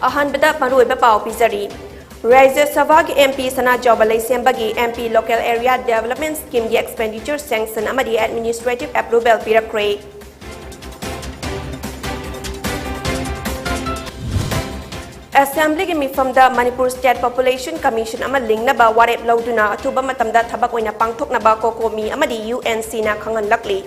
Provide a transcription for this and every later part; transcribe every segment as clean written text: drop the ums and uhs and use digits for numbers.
अहनबदा मरुइबा पाव पिजरी Rajya Sabha की MP Sana Jawbalai Sembagi MP Local Area Development Scheme की Expenditure Sanction amadi Administrative Approval pirakre Assembly की मिफमदा Manipur State Population Commission ama lingnaba warep lauduna athuba matamda thabak oina pangthoknaba kokomi amadi UNC na khangan lakli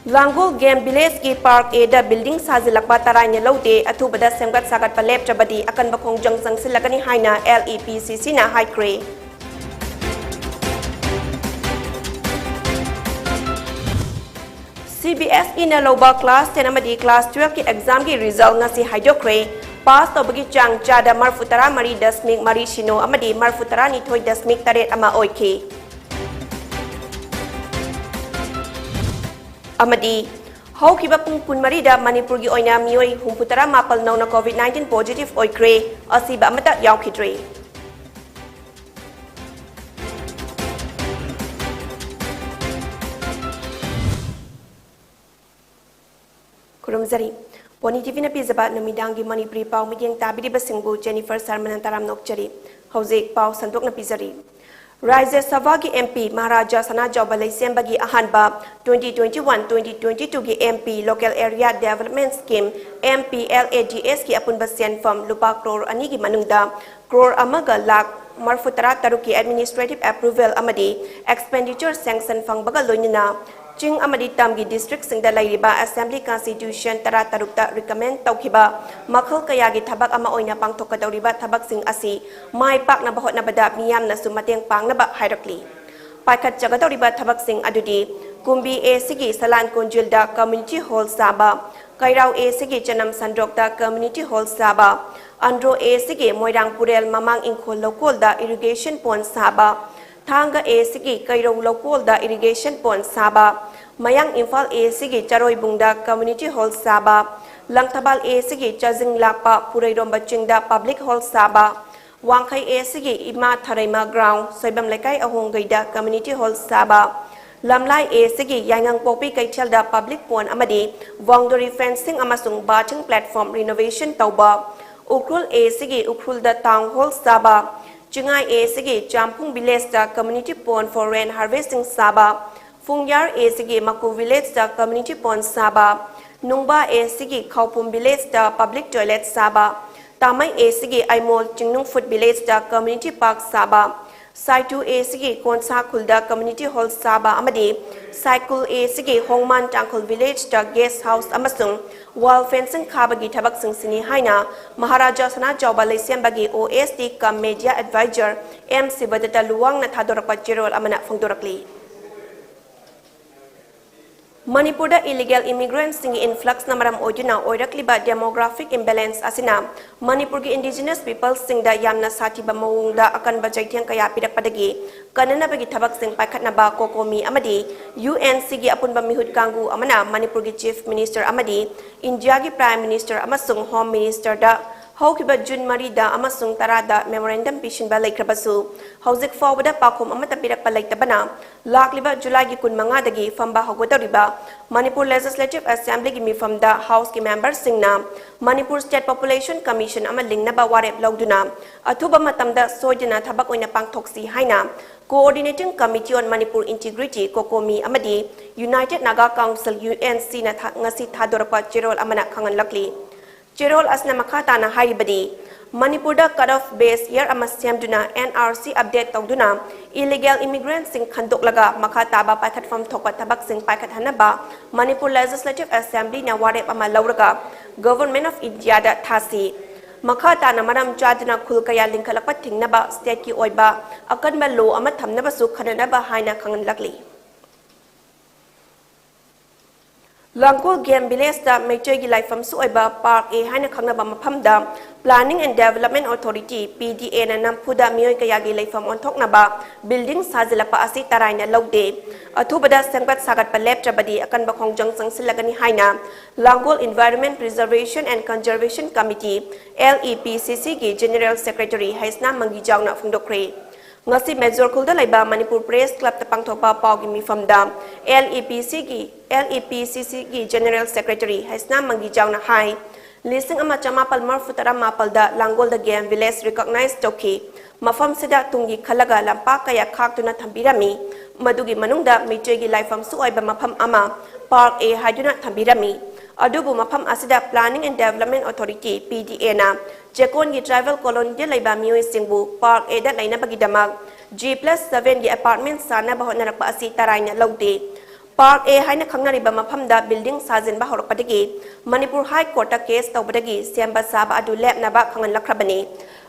Langul Game Village की Park A दा building साजिलकबा तराइने लौदे अथुबदा सेमगत सागत पलेप जबदी अकन बखोंग जंगजंग सिलगनी हाइना LEPCC ना हाइक्रे CBSE ना लोबा class 10 अमदी class 12 की exam की result नसी हाइडोक्रे पास तौबगी चांग चादा मरफुतरा मरी दशमिक मरी शिनो अमदी मरफुतरा निथोई दशमिक तरेट अमा ओइखे Amadi, haukiba pung kunmarida Manipur gi oina mioi humputara mapal nauna COVID-19 positive oikre asiba amata yaukidre. Kurumzari, PONYTV na pizaba numidangi Manipuri pau midyang tabidi basingbu Jennifer Sarmanantaram nokchari, hauzek pau sandok na pizari. Rajya Sabha की MP Maharaja Sana Jawbalai Sembagi ahanba 2021-2022 की MP Local Area Development Scheme MPLADS की अपुनबा सेनफम लुपा crore ani की manungda crore amaga lakh marfutara taruk की Administrative Approval amadi Expenditure Sanction fangbaga loinina Ching amadi tamgi district singda lairiba Assembly Constitution tara tarukta recommend taukiba makhal kayagi thabak ama oina pangthokadoriba thabak sing asi mai pak na bahot na bada miyam na sumateng pang na ba hierarchy pakhat jagadoriba thabak sing adudi kumbi a sigi salan kunjilda community hall saba kairau a sigi chanam sandrokda community hall saba andro a sigi moirang purel mamang ingkhol lokol da irrigation pond saba Thanga A Sigi Kairo Lokol da Irrigation Pond Saba Mayang Infal A Sigi Charoy Bungda Community Hall Saba Langtabal A Sigi Chazing Lakpa Purairom Bachingda Public Hall Saba Wangkai A Sigi Ima Tharaima Ground Soibam Lekai Ahongaida Community Hall Saba Lamlai A Sigi Yangang Popi Kaichalda Public Pond Amadi Wangdori Fencing Amasung Barching Platform Renovation Tauba Ukrul A Sigi Ukrul da Town Hall Saba Chungai A Sigi Jampung Village da Community Pond for Rain Harvesting Saba Fungyar A Sigi Maku Village da Community Pond Saba Nungba A Sigi Kaupum Village da Public Toilet Saba Tamai A Sigi Aimol Chingnung Food Village da Community Park Saba Saitu A Sigi Konsa Kulda Community Hall Saba Amadi Cycle A Sigi Hongman Tangkul Village da Guest House Amasung Wall Fencing Kabagi Tabak Sing Haina Maharaja Sana Jawbalai Sembagi OSD Kam Media Advisor M Sibadata Luwang na Thadorapa Jerol Amana Fongdorakli Manipur da illegal immigrants sing influx na maram oiduna oirakliba demographic imbalance asina Manipur gi indigenous people sing da yamna sati ba mawung da akan ba jaithiang kaya pirakpadagi kanana bagi thabak sing paikhatna ba kokomi amadi UNC gi apunba mihut kanggu amana Manipur gi chief minister amadi India gi prime minister amasung home minister da Haukiba June Marida amasung tarada memorandum pishin ba laikrabasu hauzik fawda pakhom amata pirak palaitabana lakliba July gi kun manga dagi famba hogotariba Manipur Legislative Assembly gi mifamda house ki members singna Manipur State Population Commission amaling na ba warep lauduna athuba matamda soidina thabak oina pangthoksi haina Coordinating Committee on Manipur Integrity Kokomi amadi United Naga Council UNC na ngasi thadorapa Chirol amana khangan lakli Chirol asna makata na haribadi Manipur da cut-off base year amasyam duna NRC update tawduna illegal immigrants sing khandok laga makata ba paikhat from thokwa tabak sing paikhat hanaba Manipur Legislative Assembly na warep ama lauraga Government of India da thasi makata na maram chadna khul kaya lingkhalakpa thingnaba state ki oiba akan ba law ama thamnaba su khananaba haina khangan lakli Langkul Game Village da Mechoi gi laifam su oiba Park A haina khangnaba maphamda Planning and Development Authority PDA na nampuda mioi kaya gi laifam onthoknaba building sajilapa asi taraina logde athubada sangbat sagat palep trabadi akan bakhong jangsang silagani haina Langkul Environment Preservation and Conservation Committee LEPCC gi General Secretary Haisna Mangi Jawna phungdokre ngasi Major Khulda laiba Manipur Press Club ta pangthopa pawgi mifamda LEPCC gi General Secretary Haisna Mangi Jawna hai listing ama chamapal marfutara mapalda Langol da Game Village recognized toki mafam sida tungi khalaga lampa kaya khaktuna thambirami madugi manungda mitegi laifam su oiba mafam ama Park A haiduna thambirami adubu mafam asida Planning and Development Authority PDA na Jekon gi travel colony de laiba mioi singbu Park A da laina bagi damak G+7 gi apartment sana bahona rakpa asi taraina lawde Park A haina khangnariba mafamda building sajin ba horakpadagi Manipur High Court ta case tawbadagi semba saba adu lab na ba khangan lakhrabani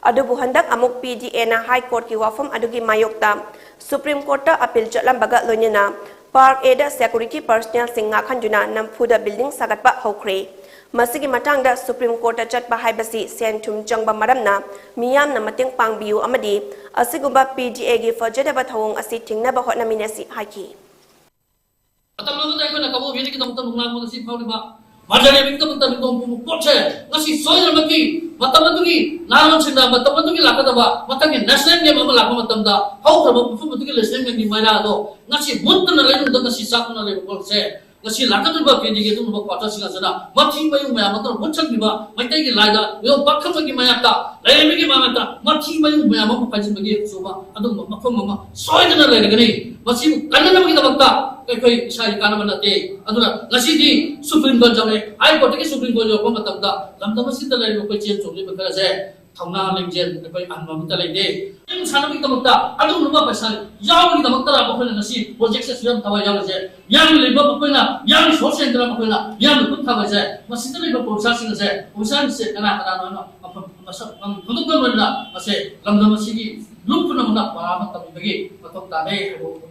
adubu handak amuk PDA na High Court ki wafam adugi mayokta Supreme Court ta appeal chatlam baga loinina Park A da security personnel singa khanjuna namfuda building sagatpa hokre masigi matangda Supreme Court ta chatpa haibasi sentum jangba maramna miyam na mateng pangbiu amadi asigumba PDA gi fajadaba thawong asi tingna ba hotna minasi haiki atamma da ikona kabo vini ki tamta nunglang mo si phawli ba madale bing tamta nung poche ngasi soil maki matamatugi naron sinda matamatugi lakata ba matangi national game ama lakma matamda hau khaba matugi national game ni maira do ngasi mutna le nung da ngasi sakna le bolse ngasi lakata ba pedi ge tum ba kwata singa sana mathi mayu maya matro mutchak biba maitai gi laida yo bakham gi maya ta le gi ma mata mathi mayu maya ma pajin gi soba adu mafam mama soil na le gani masi kanna gi tabakta koi sai kana manate aduna ngasi Supreme Court jawne High Court ki Supreme Court jo matamda lamdama sin dalai ko chen chongli bakara se thongna lengjen koi anmam ta leide in sanami tamta adu nuba paisa yaw ni tamta ra ko ngasi project se suram tawai jaw se yang leba ko na yang social center ko na yang ku thawa se masi dalai ko porsa sin se usan se kana kana no masa thuduk ko na mase lamdama sigi lup na muna para matam bagi matok ta ne ko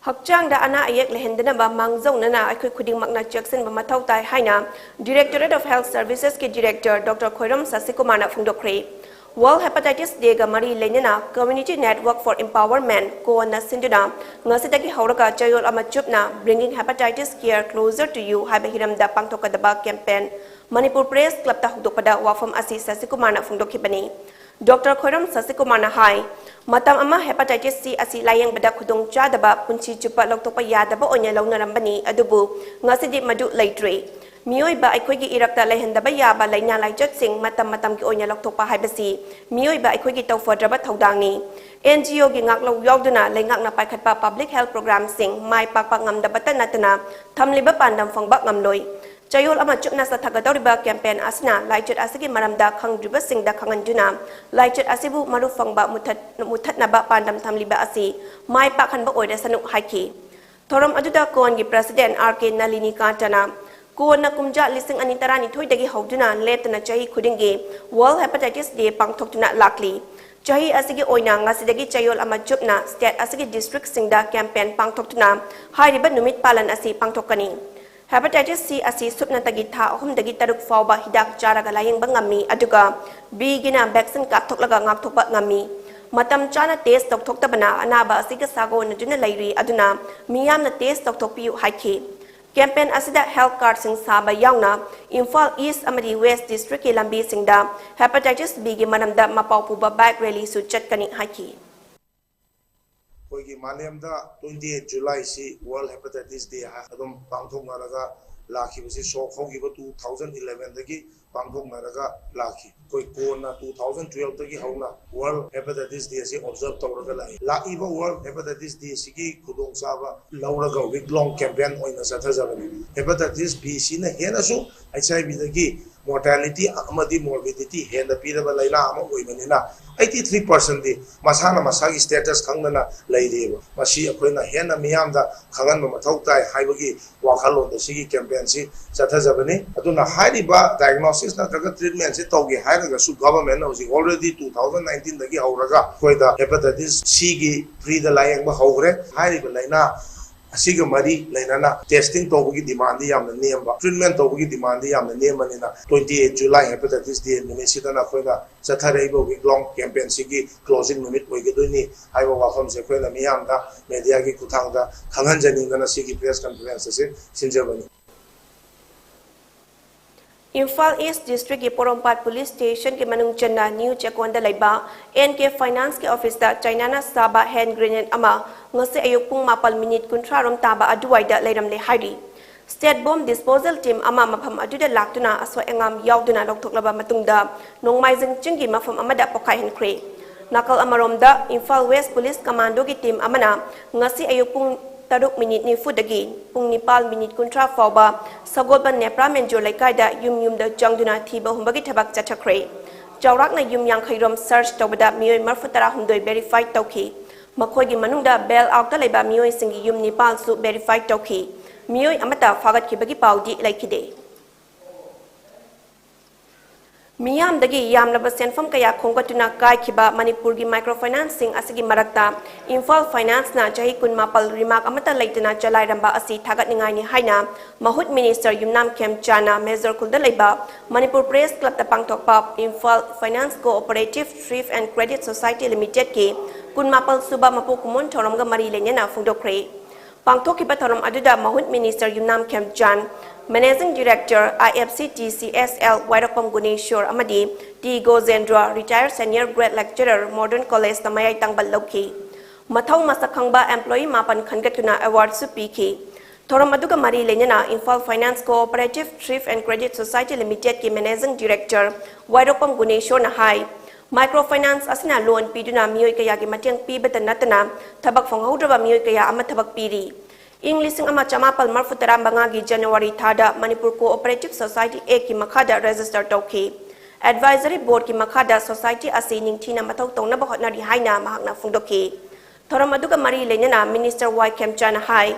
Hakchang da ana ayek lehendana ba mangzong nana aikoi khuding makna Jackson ba mathau tai haina Directorate of Health Services ke Director Dr. Khoiram Sasikumar na phungdokre World Hepatitis Day ga mari lenana Community Network for Empowerment ko na sinduna ngasitagi hauraka chayol ama chupna Bringing Hepatitis Care Closer to You haiba hiramda pangtokadaba campaign Manipur Press Club ta hudokpada wafam asi Sasikumar na phungdokhibani Dr. Khoiram Sasikumar na hai matam ama hepatitis C asi layang bada khudong chadaba punchi chupa loktopa yadaba onya launarambani adubu ngasidi madu laitre mioi ba aikoi gi irakta lehendaba yaba laina laijat sing matam ki onya loktopa haibasi mioi ba aikoi gi tawfadraba thaudangni NGO gi ngaklo yauduna lengak na paikhatpa public health program sing mai pakpa ngamdaba tanatana thamliba pandam fangbak ngamloi Chayol ama chupna sa thagadoriba campaign asna laichet asigi maramda khangdriba singda khanganjuna laichet asibu marufangba muthat na ba pandam thamliba asi mai pakhan ba oida sanu haiki thoram aduda kon gi president RK Nalini Kantana kon na kumja lising anitarani thoidagi hauduna letna chahi khudingi World Hepatitis Day pangthokna lakli chahi asigi oina ngasidagi chayol ama chupna state asigi district singda campaign pangthokna hairiba numit palan asi pangthokani Hepatitis C asi supna tagi tha ahum dagi taruk fawba hidak charaga layang bangami aduga B gina vaccine kapthoklaga ngakthokba ngami matam chana test tokthoktabana anaba asiga sago na juna lairi aduna miyam na test toktokpiu haiki campaign asida health card sing saba yauna Imphal East amadi West district ki lambi singda hepatitis B gi manamda mapaupuba bike rally su chatkani haiki Koigi Malayamda 28 July si World Hepatitis Day adum pangthok naraga lakhi basi shock hogi ba 2011 dagi pangthok naraga lakhi koi kona 2012 dagi hauna World Hepatitis Day si observe tawraga lai laki ba World Hepatitis Day si ki khudong saba lauraga week long campaign oina sathajabani hepatitis B si na hena su HIV dagi mortality amadi morbidity hena piraba laina ama oibanina 83% di masana masagi status khangna laireba masi akoina hena miyamda khangan ma mathau tai haibagi wakhalon da sigi campaign si sathajabani aduna hariba diagnosis na daga treatment si tawgi hairaga su government hosi already 2019 dagi hauraga koida hepatitis C gi free da layang ba haugre hariba laina asiga mari lainana testing tobugi demand yamna nemba treatment tobugi demand yamna nemanina 28 July hepatitis D numisitana khoina satharaibo week long campaign sigi closing minute oigedoni haiba wafam se khoina miyamda media gi kuthangda khanganjani dana sigi press conference se sinjabani Imphal East District ki Porompat Police Station ki manung channa New Chakwanda laiba NK Finance ki office da China na saba hand grenade ama ngase ayuk pung 4 kuntra rom taba aduai da leiram le hari State Bomb Disposal Team ama mafam aduda laktuna aswa engam yauduna loktoklaba matungda nongmai jingchingi mafam amada pokai henkre nakal amarom da Imphal West Police Commando ki team amana ngasi ayuk pung 3 ni fudagi pung 9 kuntra fauba sagoban nepra menjo laikai da yum da jangduna thiba humbagi thabak chachakre jawrak na yum yang khairom search tobada mioi marfutara hundoi verify tauki makhoi gi manungda bail out da laiba mioi singi yum nipal su verify tauki mioi amata fagat ki bagi paudi laikide Miyam dagi yamlaba senfam kaya khonggatuna kai khiba Manipur gi microfinancing asigi marakta Imphal Finance na jahi kun mapal remark amata laitana chalai ramba asi thagat ningai ni haina Mahut Minister Yumnam Khemcha na Major Kulda laiba Manipur Press Club ta pangthokpa Imphal Finance Cooperative Thrift and Credit Society Limited ki kun mapal suba mapu kumun thoramga mari lenyana phungdokre pangthokkiba thoram aduda Mahut Minister Yumnam Khemchan Managing Director IFCTCSL Wairapam Guneshwar Amadi T. Gozendra Retired Senior Grade Lecturer Modern College Tamayay Tangbal Loki Mathaw Masakhangba Employee Mapan Khangatuna Award Supiki Thoram aduga mari lenyana Imphal Finance Cooperative Thrift and Credit Society Limited ki Managing Director Wairapam Guneshwar na hai Microfinance asina loan piduna miyoy kaya ki matiang pibata natana thabak phanghodraba miyoy kaya ama thabak piri English ama chamapal marfutara bangagi January thada Manipur Cooperative Society A ki makhada register tauki Advisory Board ki makhada society asi ningthina mathau tongna ba hotnari haina mahakna phungdoki thoram aduga mari lenyana Minister WANGKHEMCHA na hai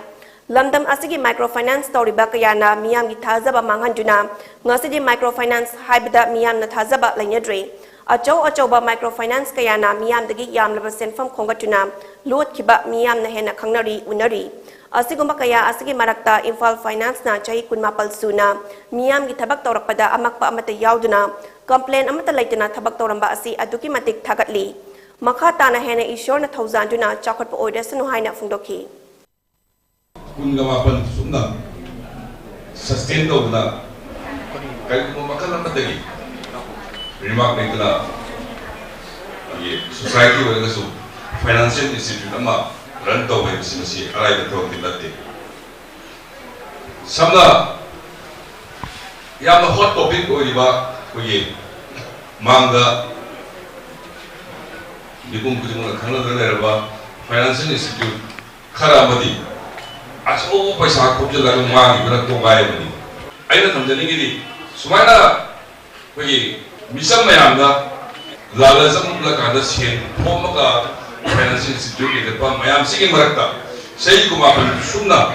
lamdam asigi microfinance toriba kayana miyam gi thazaba manghanjuna ngasidi microfinance haibda miyam na thazaba lenyadre achauba microfinance kayana miyam dagi yamlaba senfam khongatuna lot khiba miyam na hena khangnari unari asigumba kaya asigi marakta Imphal Finance na chahi kun mapal suna miyam gi thabak tawrakpada amakpa amata yauduna complaint amata laitana thabak tawramba asi aduki matik thagatli makha tana hena ishor na thousanduna chakhotpa oidasanu haina phungdoki kun mapal suna sustain tawna kai mo makala matagi remark naitana ye society wa gasu financial institute ama run to by business arrive to the samna yam hot topic oiba koye manga dibung kujung khana derba financial institute khara madi aso paisa khobjala mangi bra to gai madi aina thamjani gi sumaina koye misam mayamda lalazam la kada sen phomaka Financial Institute ke depan mayam sigi marakta sei kuma pan sunna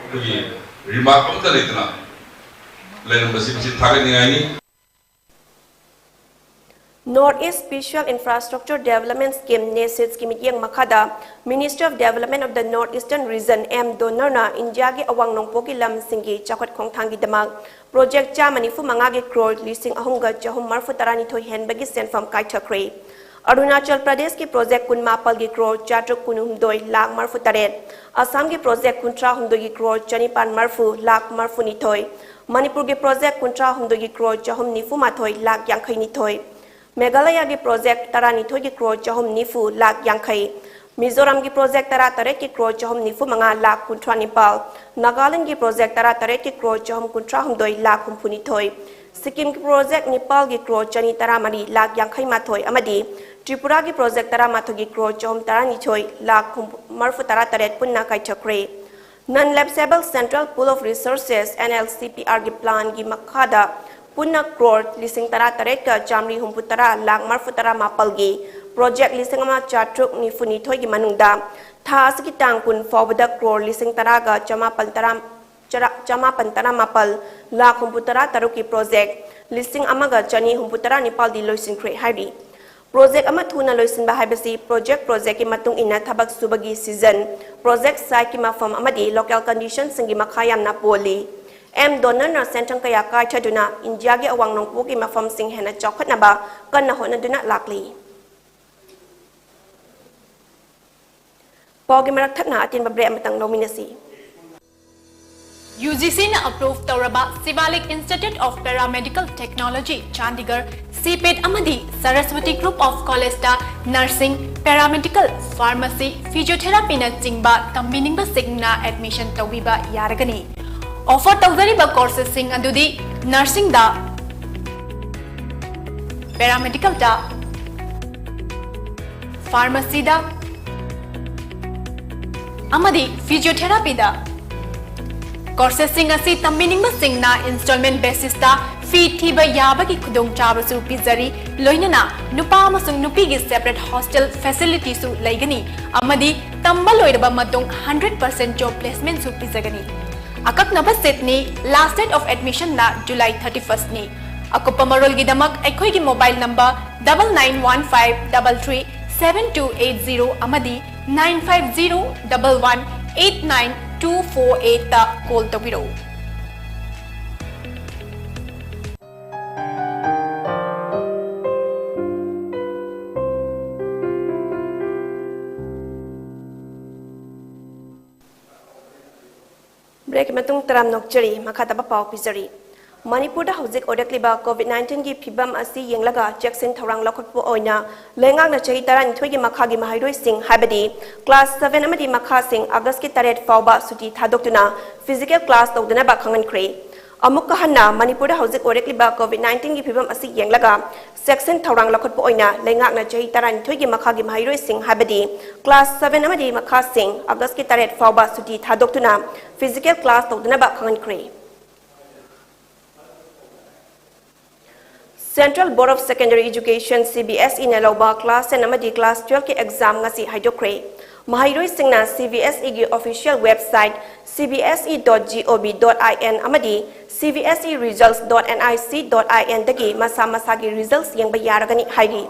kogi remark amta leitna lenam basi thagani ngani Northeast Special Infrastructure Development Scheme NESID scheme yang makhada Minister of Development of the Northeastern Region M Donorna India gi awang nongpo gi lam singi chakhot khongthangi damang project cha manifu mangagi crore lising ahunga chahum marfutarani thoi henbagi senfam kaithakre Arunachal Pradesh ki project kun mapal gi crore chatruk kunum doi lakh marfu taret Assam ki project kun tra hum doi crore chanipan marfu lakh marfu ni thoi Manipur ki project kun tra hum doi crore chahum nifu ma thoi lakh yankhai ni thoi Meghalaya ki project tara ni thoi ki crore chahum nifu lakh yankhai Mizoram ki project tara tare ki crore chahum nifu manga lakh kun tra nipal Nagaland ki project tara tare ki crore chahum kun tra hum doi lakh hum phuni thoi Sikkim ki project Nepal ki crore chani tara mari lakh yankhai ma thoi amadi Tripura ki project tara mathogi crore chom tara ni choi lakh marfu tara taret punna kai chakre non-lapsable central pool of resources NLCPR ki plan ki makhada punna crore lising tara taret ka chamri humpu tara lakh marfu tara mapal gi project lising ama chatruk ni funi thoi ki manungda tha asiki tangkun fawada crore lising tara ga chama pantara mapal lakh humpu tara taruki project lising amaga chani humpu tara nipal di loisin kre hari Project ama thuna loisin ba haibasi project ki matung ina thabak subagi season project sai ki mafam amadi local conditions singi makhayam na poli M donor na sentang kaya kai thaduna India gi awang nongpo ki mafam sing hena chokhat na ba kan na hona duna lakli Pogi marak thatna atin babre amatang nominasi UGC na approve tauraba Sivalik Institute of Paramedical Technology Chandigarh CPET amadi Saraswati Group of College da Nursing, Paramedical, Pharmacy, Physiotherapy na chingba tambiningba singna admission tawbiba yaragani. Offer tawzariba courses sing adudi Nursing da, Paramedical da, Pharmacy da, amadi Physiotherapy da. Courses sing asi tambiningba singna installment basis da fee thiba yabagi khudong chabasu pizari loinana nupa amasung nupi gi separate hostel facility su laigani amadi tamba loiraba matung 100% job placement su pizagani. Akaknaba set ni last date of admission na July 31st ni. Akupa marol gidamak aikhoi gi mobile number 9915337280 amadi 9501189248 ta call tawiro. Break matung taram nokchari makhataba pau pizari. Manipur da hauzik odakliba COVID-19 gi phibam asi yenglaga jackson thorang lakhotpu oina lengak na chahi taran thoi gi makha gi mahairoi sing habadi class 7 amadi makha sing August ki taret fauba suti thadoktuna physical class tawdana ba khangan kre. Amuk kahanna Manipur da hauzik odakliba COVID-19 gi phibam asi yenglaga section thorang lakhotpu oina lengak na chahi taran thoi gi makha gi mahairoi sing habadi class 7 amadi makha sing August ki taret fauba suti thadoktuna physical class tawdana ba khangan kre. Central Board of Secondary Education CBSE na lauba class 10 amadi class 12 ki exam ngasi haidokre. Mahairoi singna CBSE gi official website cbse.gov.in amadi cbseresults.nic.in dagi masa gi results yengba yaragani hairi.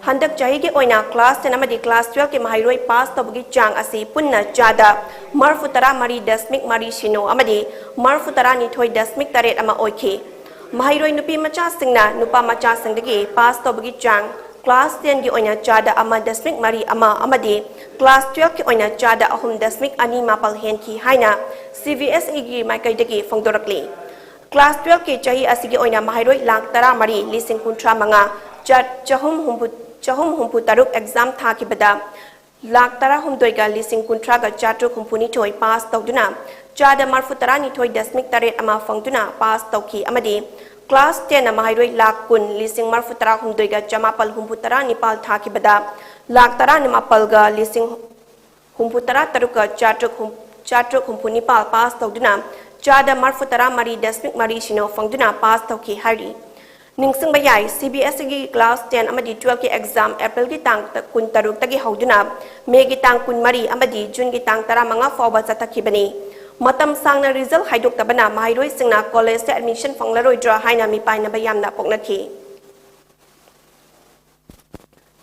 Handak jahi gi oina class 10 amadi class 12 ki mahairoi pass tabagi chang asi punna jada marfutara mari dasmik mari shino amadi marfutara ni thoi dasmik taret ama oike. Mahairoi nupi macha singna nupa macha singdagi pass tobagi chang class 10 gi oina chada ama dasmik mari ama amadi class 12 ki oina chada ahum dasmik ani mapal hen ki haina CBSE gi maikai dagi fongdorakli class 12 ki chahi asigi oina mahairoi lakh tara mari lising kuntra manga chahum humpu taruk exam tha ki bada lakh tara humdoi ga lising kuntra ga chatu humpuni thoi pass tawduna chada marfutara ni thoi dasmik taret ama fongduna pass tawki amadi class 10 na mahairoi lakh kun lising marfutara humdoi ga chamapal humputara nipal tha ki bada lakh tara ni mapal ga lising humputara taruka chatu humpuni pal pass tawduna chada marfutara mari dasmik mari shino fongduna pass tawki hari ningsing bayai CBSE gi class 10 amadi 12 ki exam April gi tang kun taruk tagi hauduna May gi tang kun mari amadi June gi tang tara manga fawba chatakibani matam sangna result haidok tabana mahairoi singna college se admission fanglaroi dra haina mi paina bayamna poknaki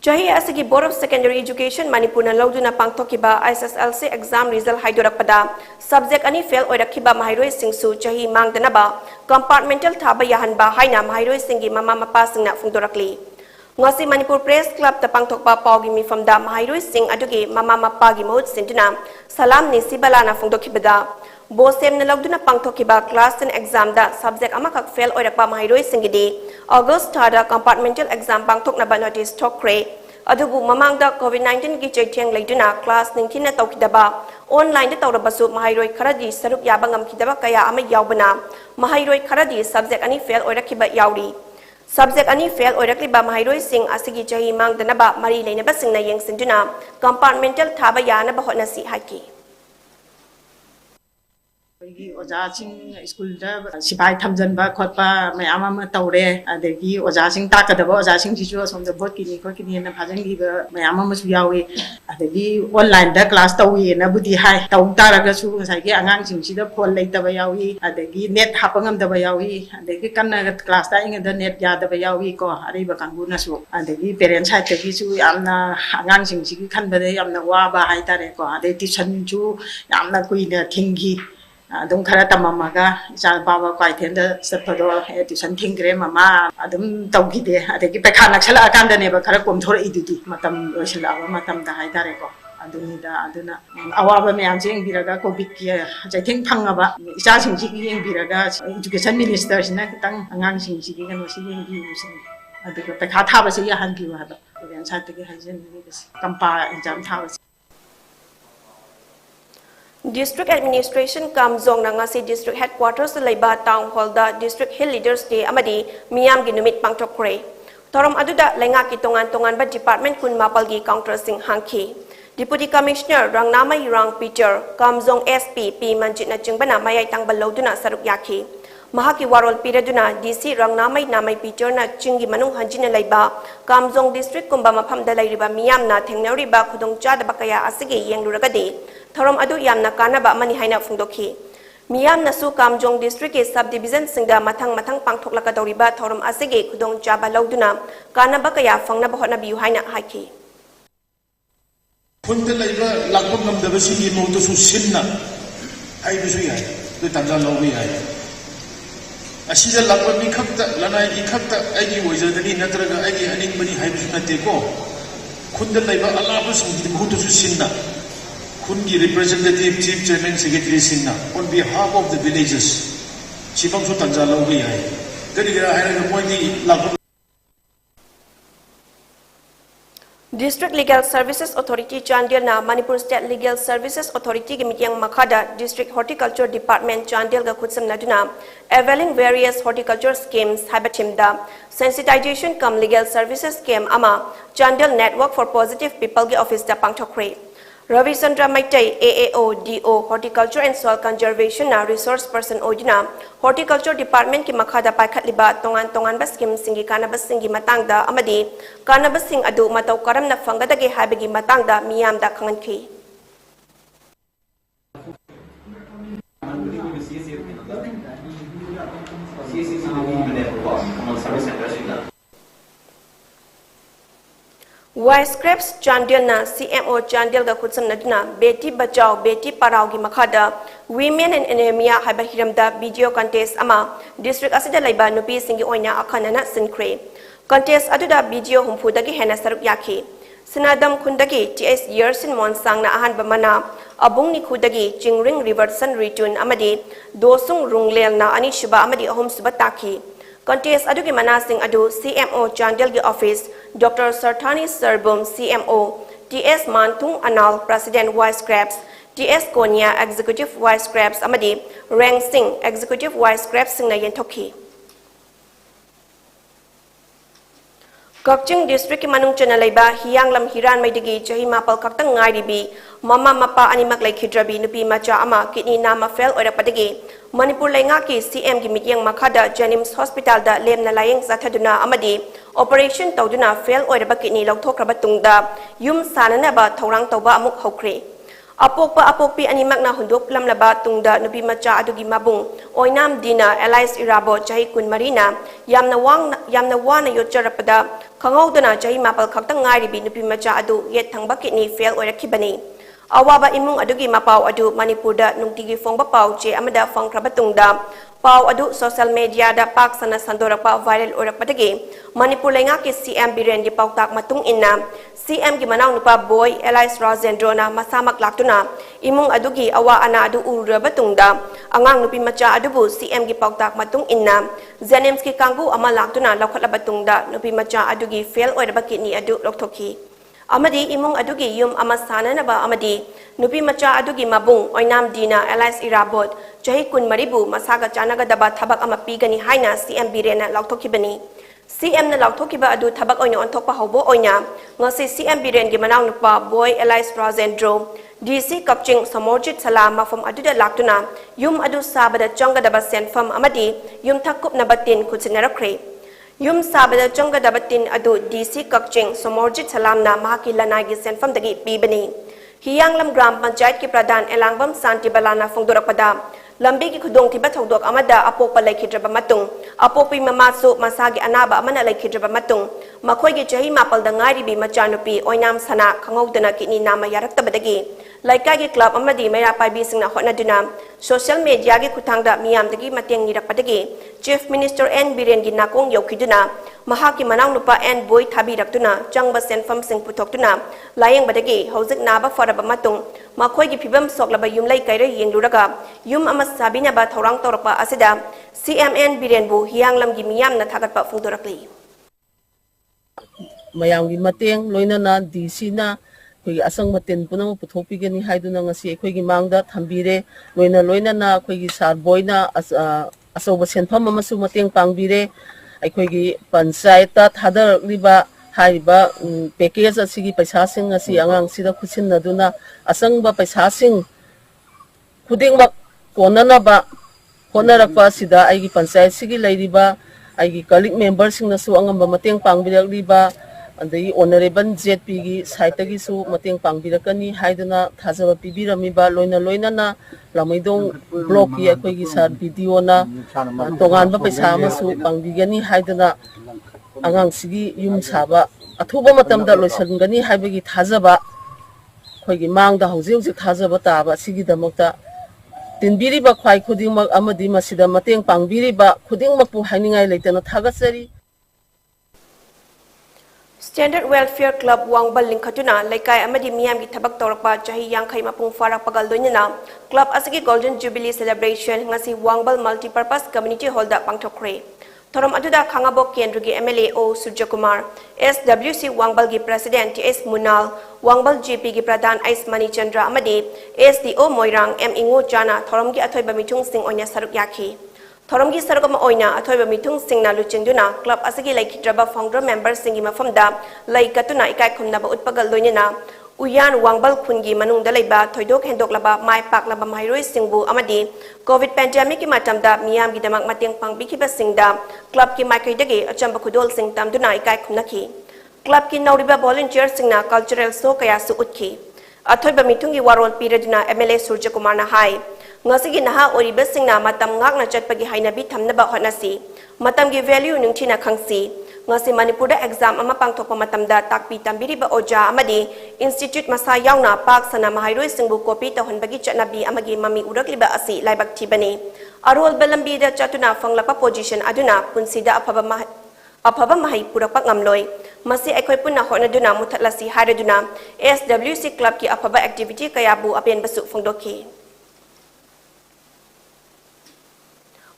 Jahi asigi Board of Secondary Education Manipur na lauduna pangthokiba SSLC exam result haidorakpada subject ani fail oirakiba mahairoi singsu jahi mangdanaba compartmental thaba yahanba haina mahairoi singi mama mapa singna fungdorakli ngasi Manipur Press Club ta pangthokpa pawgi mi famda mahairoi sing adugi mama mapa gi mohut sintuna salam ni sibalana fungdokibada Bosem na lauduna pangthokiba class 10 exam da subject amakak fail oirakpa mahairoi singidi August thada compartmental exam pangthokna ba notice thokre adugu mamangda COVID-19 gi chaitheng leiduna class 19 na tawkidaba online da tawrabasu mahairoi kharadi saruk yaba ngamkidaba kaya ama yawbana mahairoi kharadi subject ani fail oirakiba yawri subject ani fail oirakliba mahairoi sing asigi jahi mangdanaba mari leinaba singna yengsinduna compartmental thaba yana ba hotnasi haki Ojasing school da sipai thamjanba khotpa mayam ama tawre adegi ojasing takadaba ojasing sichu somda bot kini ko kini na phajangi ba mayam ama su yawi adegi online da class tawi na budi hai taw taraga su sai ki angang sing sida phone leitaba yawi adegi net hapangam da yawi adegi kanna class da inga da net ya da yawi ko ari ba kangbu na su adegi parents side ki su yamna angang sing sigi khan ba yamna wa ba hai tare ko adegi tuition ju yamna kuina thingi adum khara tamamaga cha baba kwai thenda sapado tuition thingre mama adum tawgide adegi pekha nakshala akanda ne ba khara kom thora idudi matam loisala matam da haidare ko adunida aduna awaba myam jeng biraga covid ki jaitheng phangaba icha sing ji gi yeng biraga education minister sina kitang angang sing ji gi kan wasi yeng gi usin aduga pekha thaba se ya han gi wa ba yan sa te gi hajen ni bas kampa exam thaba District Administration Kamjong na ngasi District Headquarters Laiba Town Hall da District Hill Leaders Day amadi miyam gi numit pangthokre thorom aduda lenga ki tongan ba department kun mapal gi counter sing hangki Deputy Commissioner Rangnamai Rang Peter Kamjong SP P Manjit na chingbana mayai tangbal loduna saruk yaki mahaki warol piraduna DC Rangnamai Namai Peter na chingi manung hanjina laiba Kamjong District kumba mafam da lairiba miyam na thengnariba khudong chada bakaya asige yengluragadi thorom adu yamna kanaba mani haina phungdokhi miyam nasu Kamjong District ke subdivision singda mathang pangthoklaka doriba thorom asige khudong chaba lauduna kanaba kaya phangna bahona biu haina haiki Kunde laiba lakbam namdaba si mo to su sinna ai bisu ya to tanja lowi ya asida lakbam ni khakta lanai gi khakta ai gi wajadani natraga ai gi aning mani hai bisu na te ko kunde laiba alabu sing mo to su sinna kungi representative chief chairman secretary sinna on behalf of the villages chibang su tanja lowi ya gari gara hai na point ni lakbam District Legal Services Authority Chandel na Manipur State Legal Services Authority ki mityang makhada District Horticulture Department Chandel ga khutsam naduna availing various horticulture schemes habatimda sensitization cum legal services scheme ama Chandel Network for Positive People gi office da pangthokre Ravi Chandra Maitai AAO DO Horticulture and Soil Conservation na resource person odina Horticulture Department ki makhada paikhatliba tongan ba scheme singi kanaba singi matangda amadi kanaba sing adu matau karamna fangadage habigi matangda miyam da khanganki Wisecraps Chandel na CMO Chandel ga khutsam naduna Beti Bachao Beti Parao gi makhada Women and Anemia haba hiramda video contest ama district asida laiba nupi singi oina akhanana sinkre contest aduda video humpu dagi hena saruk yaki Sinadam khundagi TS Yersin Monsang na ahan bamana abung ni khudagi Chingring Riverson Retun amadi dosung runglel na ani shuba amadi ahum suba taki Contest adugi manasing adu CMO Chandel gi office Dr. Sarthani Serbum CMO TS Mantung Anal President Wisecraps TS Konya Executive Wisecraps amadi Rang Singh Executive Wisecraps sing na yenthokhi Kakching District ki manung chana laiba Hiyanglam Hiran Maidagi chahi mapal kaktang ngairibi mama mapa animak laikhidrabi nupi macha ama kidney nama fail orapadagi Manipur lainga ki CM gi mityang makhada Janims Hospital da lem na layeng zathaduna amadi operation tawduna fail oiraba kidney lauthokraba tungda yum sanana ba thorang tawba amuk hokre apokpi animak na hundok lamlaba tungda nupi macha adugi mabung oinam dina Alice Irabo chahi kun marina yamna wana yocharapada khangawduna chahi mapal khaktang ngairibi nupi macha adu yet thangba kidney fail oirakhibani Awaba imung adugi mapau adu Manipurda nungtigi fongba pau che amada fongkraba tungda pau adu social media da pak sana sandorapa viral orakpadagi Manipur lenga ki CM Biren gi pautak matung inna CM gi manau nupa boy Elias Rajendro na masamak laktuna imung adugi awa ana adu uraba tungda angang nupi macha adubu CM gi pautak matung inna Zenems ki kanggu ama laktuna lokhalaba tungda nupi macha adugi fail oiraba kidney adu lokthoki Amadi imung adugi yum amasana na ba amadi nupi macha adugi mabung oinam dina Alice Irabot chahi kun maribu masaga chanaga daba thabak ama pigani haina CM Birena lauthokibani CM na lauthokiba adu thabak oina onthokpa hobo oina ngasi CM Biren gi manaw nupa boy Elias Rajendro DC Kapching Samorjit Salam mafam aduda laktuna yum adu sabada chonga daba senfam amadi yum thakup na batin khutsinarakhre yum sabada chonga daba tin adu DC Kapching Samorjit Salam na mahaki lanai gi senfam dagi pibani Hiyanglam Gram Panchayat ki Pradhan Elangbam Santi Balana Fongdorakpada Lambi ki khudong thiba thodok amada apokpa laikhidraba matung apopi mamasu masagi anaba amana laikhidraba matung makhoi gi chahi mapal da ngairi bi machanupi oinam sana khangowdana kini nama yaraktabadagi laikai gi club amadi mera paibi singna hotnaduna social media gi kuthangda miyamdagi mateng nirakpadagi Chief Minister N Biren gi nakong yokhiduna mahaki manang nupa N Boy thabirakduna changba senfam sing puthokduna layeng badagi hojik naba faraba matung makhoi gi phibam soklaba yumlai kaira yengluraga yum ama sabina ba thorang torpa asida CMN Biren bu hianglam gi miyamna thagatpa phungdorakli mayamgi mateng loinana DC na kogi asang maten punam puthopigani haiduna ngasi kogi mangda thambire loinana kogi sar boyna asoba senfam amasu mateng pangbire kogi panchayata thadar liba haiba package asigi paisa sing ngasi angang sida khusinnaduna asangba paisa sing khudingmak konana ba honarakpa sida aigi panchayat sigi lairiba aigi colleague members sing nasu angamba mateng pangbirakliba andai honorable ZP gi site gi su mateng pangbirakani haiduna thajaba pibiramiba loina na lamaidong block gi akoi gi sar video na tongan ba paisa amasu pangbigani haiduna angang sigi yum saba athuba matamda loisangani haibagi thajaba khoi gi mangda hauji thajaba taba sigi damakta tinbiriba khwai khudingmak amadi masida mateng pangbiriba khudingmakpu hainingai leitana thagatsari Standard Welfare Club Wangbal Linkatuna Laikai Amadi Miyam gi thabak tawrakpa chahi yangkhai mapung farak pagal loinana club asigi Golden Jubilee Celebration ngasi Wangbal Multipurpose Community Hall da pangthokre thorom aduda khangabok kendra gi MLA O Surjakumar SWC Wangbal gi President S Munal Wangbal GP gi Pradhan Ais Manichandra amadi SDO Moirang M Ingo Jana thorom gi athoiba mithung sing oina saruk yakhi thorom gi saruk ma oina athoiba mithung sing na luchinduna club asigi laikhidraba founder member singi mafamda laikatuna ikai khumnaba utpagal loinena Uyan Wangbal Khungi manungda leiba thoidok hendok laba mai pak laba mairoi singbu amadi COVID pandemic ki matamda miyam gi damak mateng pangbikhiba singda club ki maikai achamba khudol sing tamduna ikai khumnaki club ki nauriba volunteer singna cultural show kaya su utkhi athoiba mithungi warol piraduna MLA Surjakumar na hai ngasigi naha oriba singna matam ngakna chatpagi hainabi thamnaba hotnasi matam gi value nungthina khangsi ngasi Manipur exam ama pangthokpa matamda takpi tambiriba oja amadi institute masa yauna pak sana mahairoi singbu copy tahonbagi chatnabi amagi mami urakliba asi laibak thibani arol balambi da chatuna fanglapa position aduna punsida afaba mahai purakpak ngamloi masi aikoi punna honaduna muthatlasi haraduna SWC club ki afaba activity kayabu apen basu phongdoki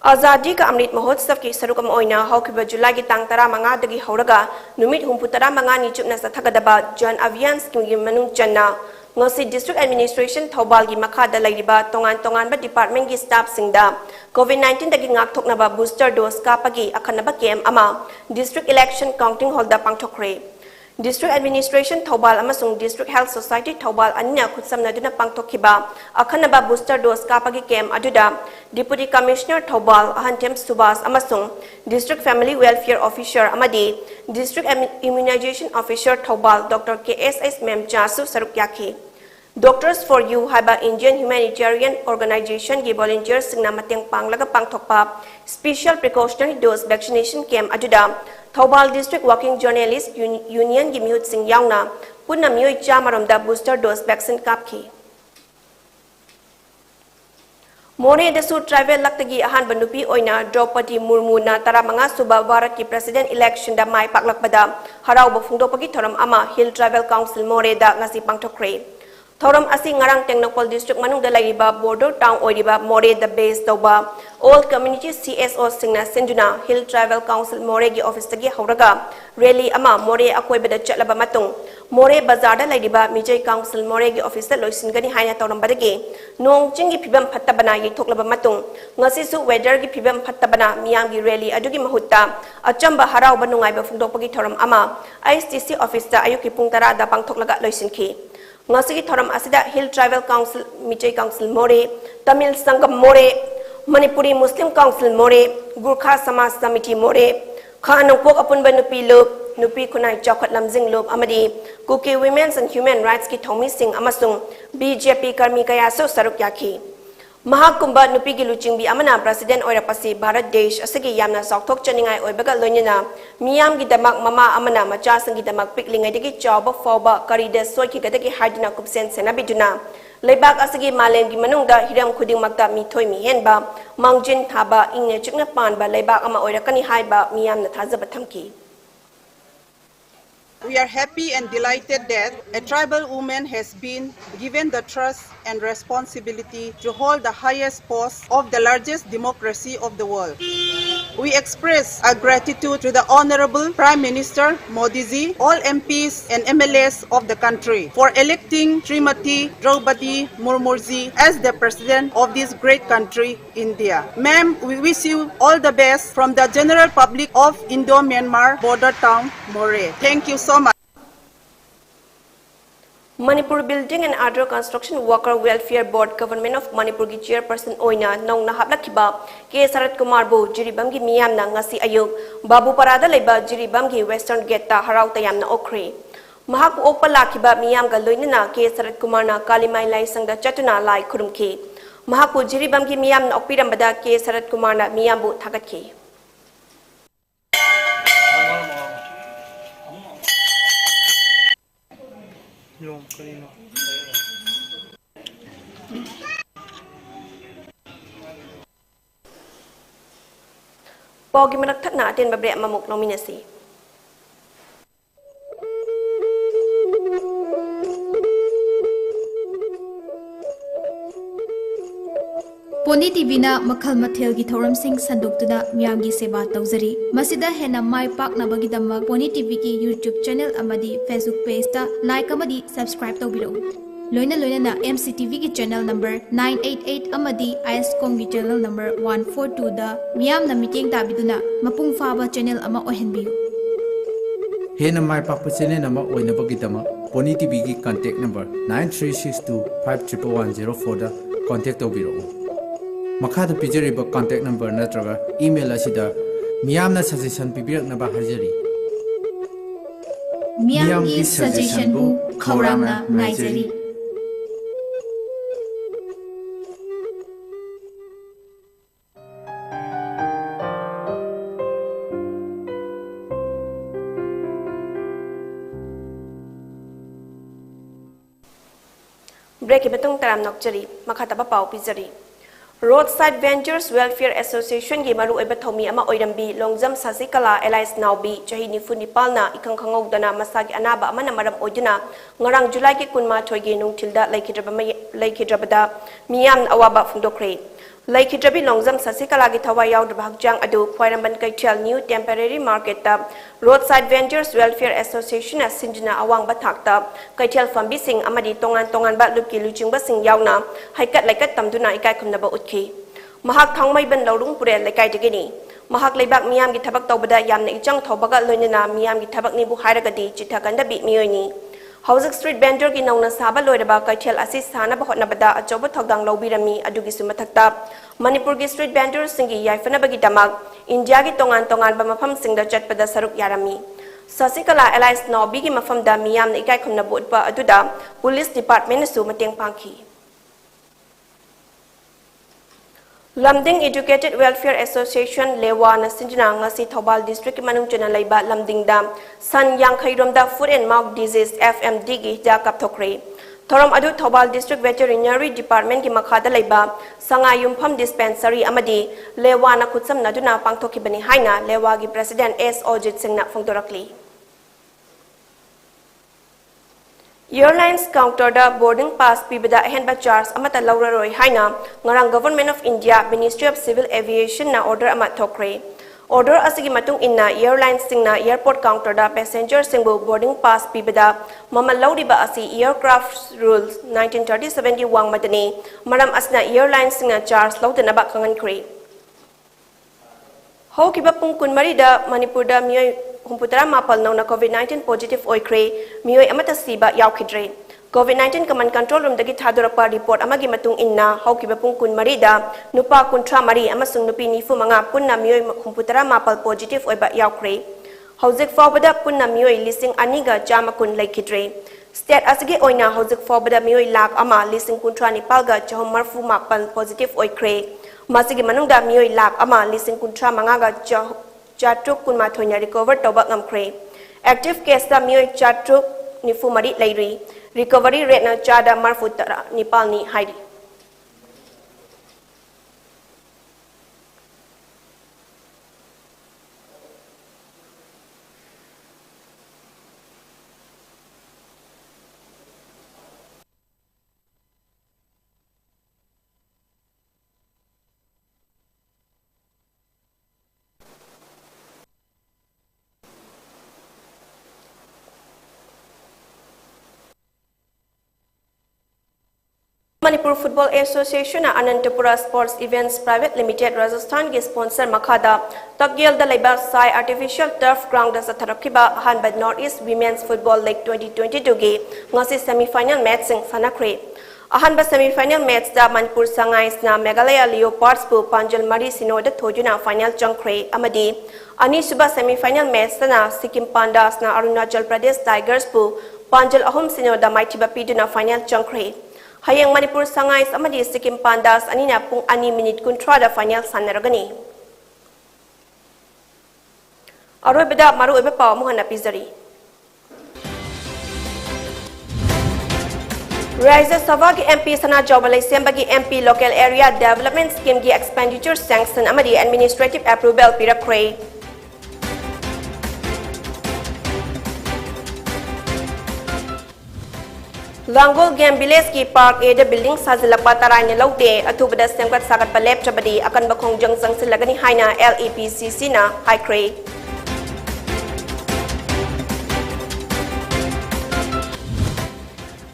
Azadi ka Amrit Mahotsav ki sarukam oina hawkiba July ki tang 15 dagi hauraga numit 35 ni chupna sa thagadaba Jan Avians ki manung channa ngosi district administration Thobal gi makhada lairiba tongan ba department gi staff singda COVID-19 dagi ngak thoknaba booster dose kapagi akhanaba kem ama district election counting hall da pangthokre District Administration Thobal amasung District Health Society Thobal anina khutsamnaduna pangthokhiba akhanaba booster dose kapagi kem aduda Deputy Commissioner Thobal Ahantem Subas amasung District Family Welfare Officer amadi District Immunization Officer Thobal Dr. KSS Memcha su saruk yakhi Doctors for You haba Indian Humanitarian Organization gi volunteers singna mateng panglaga pangthokpa special precautionary dose vaccination camp aduda Thobal District Working Journalist Union gi mihut sing yauna punna mioi chamaromda booster dose vaccine kapki More dasu travel laktagi ahan banupi oina Draupadi Murmu na 15 suba Bharat ki president election da mai paklakbada harau bafungdopagi thoram ama Hill Travel Council More da ngasi pangthokre thoram asi ngarang Technopol District manung da laiba border town oiriba More da base toba all community CSO singna senduna Hill Travel Council More gi office tagi hauraga rally ama More akoibada chatlaba matung More bazar da laiba Mijay Council More gi office da loisingani haina torambadagi nong chingi phibam phattabana yithoklaba matung ngasi su weather gi phibam phattabana miyam gi rally adugi mahutta achamba harau banungai ba phungdopagi thoram ama ISTC office da ayuki pung 10 da pangthoklaga loisinki ngasigi thoram asida Hill Travel Council Mijay Council More Tamil Sangam More Manipuri Muslim Council More Gurkha Samaj Committee More Khanongpok apunba nupi lop nupi kunai chakhat lamjing lop amadi Kuki Women's and Human Rights ki Thomi Singh amasung BJP karmi kaya so saruk yakhi Mahakumba nupi gi luchingbi amana president oirapasi Bharat Desh asigi yamna sakthok chaningai oibaga loinina miyam gi damak mama amana macha sangi damak piklingai degi chawba fawba karida soiki gadagi hardina kupsen senabiduna Leibak asigi malemgi manungda hiram khudingmakta mithoi mi henba mangjin thaba ingne chikna panba leibak ama oirakani haiba miyamna thajaba thamki. We are happy and delighted that a tribal woman has been given the trust and responsibility to hold the highest post of the largest democracy of the world. We express our gratitude to the Honorable Prime Minister Modi ji, all MPs and MLAs of the country for electing Srimati Draupadi Murmu ji as the President of this great country, India. Ma'am, we wish you all the best from the general public of Indo-Myanmar border town, More. Thank you so much. Manipur Building and Other Construction Worker Welfare Board Government of Manipur ki chairperson oina nongna haplakiba Sarat Kumar bu jiribam gi miyam na ngasi ayuk babu parada leba jiribam gi Western Gate ta harau tayam na okre mahak okpa lakiba miyam ga loinana Sarat Kumar na Kalimai lai sangda chatuna lai khurumki mahak jiribam gi miyam na okpirambada Sarat Kumar na miyam bu thagatki. Pogi manak thakna aten babre mamuk nominasi. PONYTV na makhal mathel gi thoram sing sanduktuda miyam gi seba tawjari masida hena mai pak na bagi damak PONYTV ki YouTube channel amadi Facebook page ta like amadi subscribe tawbiro loina na MCTV ki channel number 988 amadi ISCOM ki channel number 142 da miyam na meeting tabiduna mapung faba channel ama ohenbiu hena mai pak channel ama oina bagi damak PONYTV ki contact number 9362511104 da contact tawbiro Makada pijariba contact number natraga email asida miyamna suggestion pibirakna ba hajari miyam gi suggestion bu khawramna ngaijari Break ibatung taram nokjari makata ba pau pijari Roadside Ventures Welfare Association gi maru eba thomi ama oirambi longjam sasikala alliance naubi chahi nifu nipalna ikang khangau dana masagi anaba amana maram oiduna ngarang July ki kunma thoigi nungthilda laikhidrabada miyam awaba phungdokre laikhidrabi longjam sasikala gi thawai yaudra hakjang adu khwairamban kaithal new temporary market ta Roadside Ventures Welfare Association asinjina awang bathakta kaithal fambi sing amadi tongan ba lupki luchingba sing yauna haikat laikat tamduna ikai khumnaba utki mahak thangmai ban lorung pure laikai tigini mahak leibak miyam gi thabak tawbada yamna ichang thobaga loinana miyam gi thabak ni bu hairagadi chithakanda bi miyoini Housing Street Vendor ki nauna saba loiraba kaithal asi sana ba hotnabada achoba thogdang lobirami adugi sumathakta Manipur ki street vendor singi yaifana bagi damak India ki tongan ba mafam singda chatpada saruk yarami Sasikala Alliance Nobi ki mafam da miyam na ikai khumna budpa aduda Police Department su mateng pangki Lamding Educated Welfare Association Lewa na sinjina ngasi Thobal District ki manung chana laiba lamding da san yankhairom da Foot and Mouth Disease FMD gi ja kapthokre Thorom adu Thobal District Veterinary Department ki makhada laiba sanga yumpham dispensary amadi Lewa na khutsam naduna pangthokibani haina Lewa gi President S Ojit Singh na phongdorakli Airlines counter da boarding pass pibada henba charge amata lauraroi haina ngarang Government of India Ministry of Civil Aviation na order amat thokre order asigi matung inna airlines singna airport counter da passenger singbu boarding pass pibada mama lauriba asi aircraft rules 1937 gi wang madani maram asna airlines singna charge laudana ba khangan kre ho kiba pung kunmari da Manipur da miyoi humputara mapal nauna COVID-19 positive oikre miyoi amata siba yaukhidre COVID-19 command control room dagi thadorapa report amagi matung inna haukiba pung kunmari da nupa kuntra mari amasung nupi nifu manga punna miyoi humputara mapal positive oiba yaukre hauzik fawbada punna miyoi lising aniga jama kun laikhidre state asigi oina hauzik fawbada miyoi lak ama lising kuntra nipalga chahom marfu mapal positive oikre masigi manungda miyoi lak ama lising kuntra mangaga chatruk kunma thoina recover toba ngamkre active case da miyoi chatruk nifu mari lairi recovery rate na chada marfutara nipalni hairi. Manipur Football Association Anantapura Sports Events Private Limited Rajasthan ki sponsor Makhada Tagyal da Laiba Sai Artificial Turf Ground da Satharakiba Hanbad Northeast Women's Football League 2022 gi ngasi semi-final match sing sanakre. Ahanba semi-final match da Manipur Sangais na Meghalaya Leopards pu Panjal Mari Sino da thojuna final changkre amadi ani suba semi-final match na Sikkim Pandas na Arunachal Pradesh Tigers pu Panjal Ahom Sino da Maitiba piduna final changkre. Hayang Manipur Sangais amadi Sikkim Pandas anina pung ani minute kuntra da final sanaragani. Aroy beda maru ebe paw muhana pizari. Raisa Savagi MP Sana Jawbalai Sembagi MP Local Area Development Scheme gi expenditure sanction amadi administrative approval pirakre. Langol Game Village ki Park A the building sajilakpa tarayna laude athubada semkat sagat palep chabadi akan bakong jangsang silagani haina LEPCC na high grade.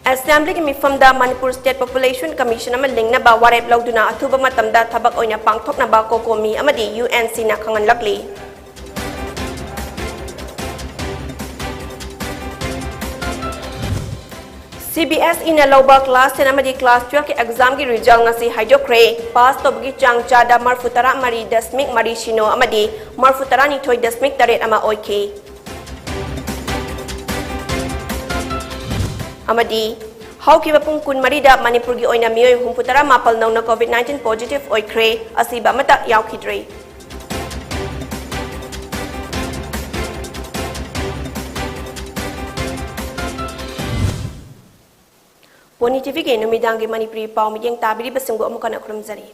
Assembly ki mifam da Manipur State Population Commission ama ling na ba warep lauduna athuba matamda thabak oina pangthok na ba kokomi amadi UNC na khangan lakli. CBS in a lower class 10 amadi class 12 ke exam ki result ngasi haidokre pass to bagi chang chada marfutara mari dasmik mari shino amadi marfutara ni thoi dasmik taret ama oike amadi how ki bapung kun mari da Manipur gi oina mioi humputara mapal nau na COVID-19 positive oikre asiba mata yaukidre. PONYTV ke numidangi Manipuri pau mijeng tabiri besenggu amukan akurum zari.